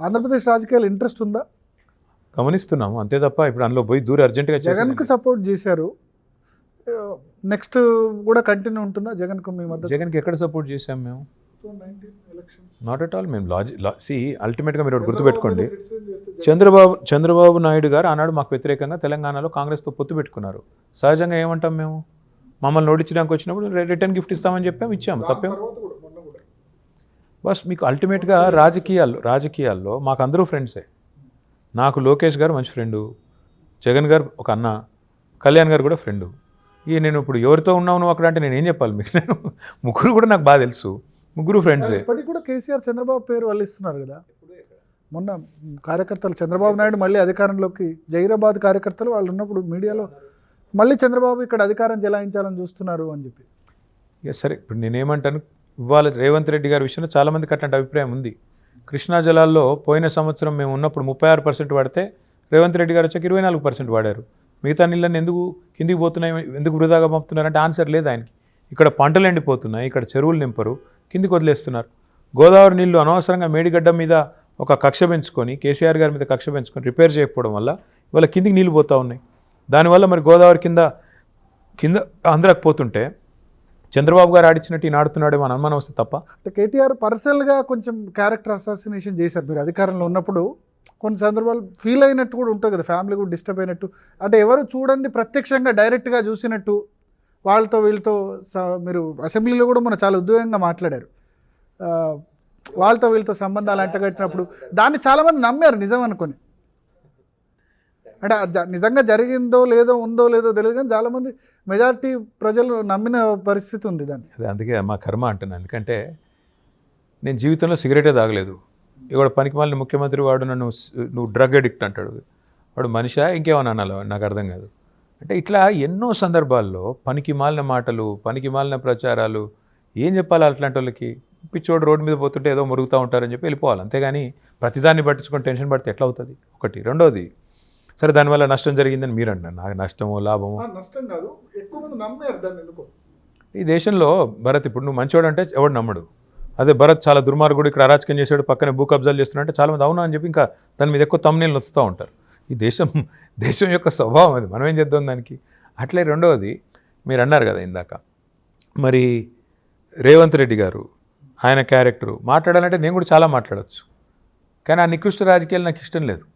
ఆంధ్రప్రదేశ్ రాజకీయాలు ఇంట్రెస్ట్ ఉందా? గమనిస్తున్నాము అంతే తప్ప ఇప్పుడు అందులో పోయి దూరం అర్జెంటుగా జగన్కు సపోర్ట్ చేశారు, నెక్స్ట్ కూడా కంటిన్యూ ఉంటుందా జగన్కు మీ మద్దతు? జగన్కి ఎక్కడ సపోర్ట్ చేశాం మేము? Not at all. మేము అల్టిమేట్గా మీరు ఒకటి గుర్తుపెట్టుకోండి, చంద్రబాబు నాయుడు గారు ఆనాడు మాకు వ్యతిరేకంగా తెలంగాణలో కాంగ్రెస్తో పొత్తు పెట్టుకున్నారు. సహజంగా ఏమంటాం మేము, మమ్మల్ని ఓడించడానికి వచ్చినప్పుడు రిటర్న్ గిఫ్ట్ ఇస్తామని చెప్పాము, ఇచ్చాము. తప్పేం? బస్ మీకు అల్టిమేట్గా రాజకీయాల్లో మాకు అందరూ ఫ్రెండ్సే. నాకు లోకేష్ గారు మంచి ఫ్రెండు, జగన్ గారు ఒక అన్న, కళ్యాణ్ గారు కూడా ఫ్రెండు. నేను ఇప్పుడు ఎవరితో ఉన్నావు నువ్వు అక్కడ అంటే నేను ఏం చెప్పాలి మీకు? నేను ముగ్గురు కూడా నాకు బాగా తెలుసు, ముగ్గురు ఫ్రెండ్సే. ఇప్పటికి కూడా కేసీఆర్ చంద్రబాబు పేరు వాళ్ళు ఇస్తున్నారు కదా. మొన్న కార్యకర్తలు చంద్రబాబు నాయుడు మళ్ళీ అధికారంలోకి, జైరాబాద్ కార్యకర్తలు వాళ్ళు ఉన్నప్పుడు మీడియాలో మళ్ళీ చంద్రబాబు ఇక్కడ అధికారం చెలాయించాలని చూస్తున్నారు అని చెప్పి. సరే, ఇప్పుడు నేనేమంటాను, ఇవాళ రేవంత్ రెడ్డి గారి విషయంలో చాలామందికి అట్లాంటి అభిప్రాయం ఉంది. కృష్ణా జలాల్లో పోయిన సంవత్సరం మేము ఉన్నప్పుడు 36% వాడితే రేవంత్ రెడ్డి గారు వచ్చాక 24% వాడారు. మిగతా నీళ్ళని ఎందుకు కిందికి పోతున్నాయి, ఎందుకు వృధాగా పంపుతున్నారంటే ఆన్సర్ లేదు ఆయనకి. ఇక్కడ పంటలు ఎండిపోతున్నాయి, ఇక్కడ చెరువులు నింపరు, కిందికి వదిలేస్తున్నారు. గోదావరి నీళ్లు అనవసరంగా మేడిగడ్డ మీద ఒక కక్ష పెంచుకొని, కేసీఆర్ గారి మీద కక్ష పెంచుకొని రిపేర్ చేయకపోవడం వల్ల ఇవాళ కిందికి నీళ్ళు పోతూ ఉన్నాయి. దానివల్ల మరి గోదావరి కింద ఆంధ్రాకి పోతుంటే చంద్రబాబు గారు ఆడిచ్చినట్టు ఈయన ఆడుతున్నాడేమో అని అనుమానం వస్తే తప్ప. అంటే కేటీఆర్ పర్సనల్గా కొంచెం క్యారెక్టర్ అసాసినేషన్ చేశారు మీరు అధికారంలో ఉన్నప్పుడు. కొన్ని సందర్భాలు ఫీల్ అయినట్టు కూడా ఉంటుంది కదా, ఫ్యామిలీ కూడా డిస్టర్బ్ అయినట్టు. అంటే ఎవరు చూడండి ప్రత్యక్షంగా డైరెక్ట్గా చూసినట్టు వాళ్ళతో వీళ్ళతో మీరు అసెంబ్లీలో కూడా మన చాలా ఉద్వేగంగా మాట్లాడారు. వాళ్ళతో వీళ్ళతో సంబంధాలు అంటగట్టినప్పుడు దాన్ని చాలామంది నమ్మారు నిజం అనుకొని. అంటే నిజంగా జరిగిందో లేదో ఉందో లేదో తెలియదు, కానీ చాలామంది మెజారిటీ ప్రజలు నమ్మిన పరిస్థితి ఉంది దాన్ని. అదే అందుకే మా కర్మ అంటున్నాను. ఎందుకంటే నేను జీవితంలో సిగరెటే తాగలేదు. ఇవాడు పనికి మాలిన ముఖ్యమంత్రి వాడు నువ్వు డ్రగ్ అడిక్ట్ అంటాడు. వాడు మనిషా ఇంకేమన్నా అనాలో నాకు అర్థం కాదు. అంటే ఇట్లా ఎన్నో సందర్భాల్లో పనికి మాలిన మాటలు, పనికి మాలిన ప్రచారాలు, ఏం చెప్పాలి అట్లాంటి వాళ్ళకి? పిచ్చోడు రోడ్డు మీద పోతుంటే ఏదో మురుగుతూ ఉంటారని చెప్పి వెళ్ళిపోవాలి. అంతేగాని ప్రతిదాన్ని పట్టించుకొని టెన్షన్ పడితే ఎట్లా అవుతుంది? ఒకటి. రెండోది, సరే దానివల్ల నష్టం జరిగిందని మీరు అంటారు, నాకు నష్టమో లాభమో? నష్టం కాదు, ఎక్కువ మంది నమ్మారు దాన్ని. ఎందుకో ఈ దేశంలో భరత్, ఇప్పుడు నువ్వు మంచివాడు అంటే ఎవడు నమ్మడు. అదే భరత్ చాలా దుర్మార్గుడు, ఇక్కడ అరాచకం చేసాడు, పక్కనే భూ కబ్జాలు చేస్తున్నాడు అంటే చాలామంది అవునా అని చెప్పి ఇంకా దాని మీద ఎక్కువ తమ్ముళ్ళు వస్తూ ఉంటారు. ఈ దేశం యొక్క స్వభావం అది, మనం ఏం చేద్దాం దానికి. అట్లే రెండవది, మీరు అన్నారు కదా ఇందాక, మరి రేవంత్ రెడ్డి గారు ఆయన క్యారెక్టరు మాట్లాడాలంటే నేను కూడా చాలా మాట్లాడవచ్చు, కానీ ఆ నికృష్ట రాజకీయాలు నాకు ఇష్టం లేదు.